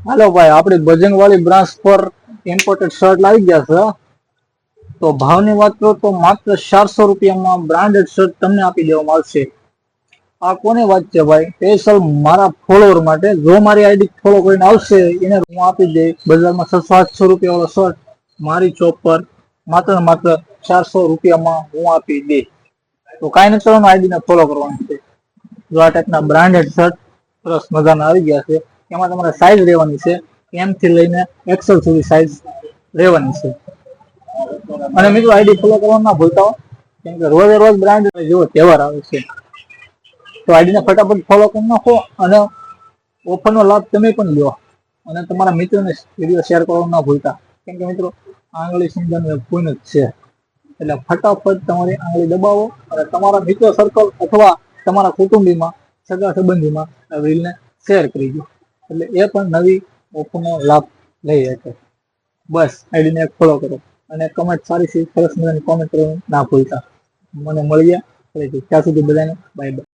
હાલો ભાઈ, આપણી બજરંગવાળી બ્રાન્ચ પર ઇમ્પોર્ટેડ શર્ટ લાવી ગયા છે. તો ભાવની વાત કરું તો માત્ર 400 રૂપિયામાં બ્રાન્ડેડ શર્ટ તમને આપી દેવામાં આવશે. આ કોની વાત છે ભાઈ? સ્પેશિયલ મારા ફોલોવર માટે. જો મારી આઈડી ફોલો કરીને આવશે એને હું આપી દઈ. બજારમાં 700-800 રૂપિયા વાળો શર્ટ મારી ચોપ પર માત્ર ને માત્ર 400 રૂપિયામાં હું આપી દઈ. તો કાંઈ નથી કરવાનું, આઈડી ને ફોલો કરવાનું છે. જો આ ટાઈપના બ્રાન્ડેડ શર્ટ સરસ મજાના આવી ગયા છે. એમાં તમારે સાઈઝ લેવાની છે, એમ થી લઈને એક્સેલ સુધી સાઈઝ લેવાની છે. અને મિત્રો આઈડી ફોલો કરવાનું ના ભૂલતા હો, કેમ કે રોજે રોજ બ્રાન્ડ જેવો તહેવાર આવે છે. તો આઈડીને ફટાફટ ફોલો કરી નાખો અને ઓફરનો લાભ તમે પણ લો. અને તમારા મિત્રોને વિડીયો શેર કરવાનું ના ભૂલતા, કેમ કે મિત્રો આંગળી સમજાનું પૂન જ છે. એટલે ફટાફટ તમારી આંગળી દબાવો અને તમારા મિત્ર સર્કલ અથવા તમારા કુટુંબીમાં, સગા સંબંધીમાં આ રીલને શેર કરી દો, એટલે એ પણ નવી ઓફરનો લાભ લઈ શકે. બસ આઈડીને એક ફોલો કરો અને કમેન્ટ સારી સરસ મજાની કોમેન્ટ કરવાનું ના ભૂલતા. મને મળીએ ફરીથી. ત્યાં સુધી બધાને બાય બાય.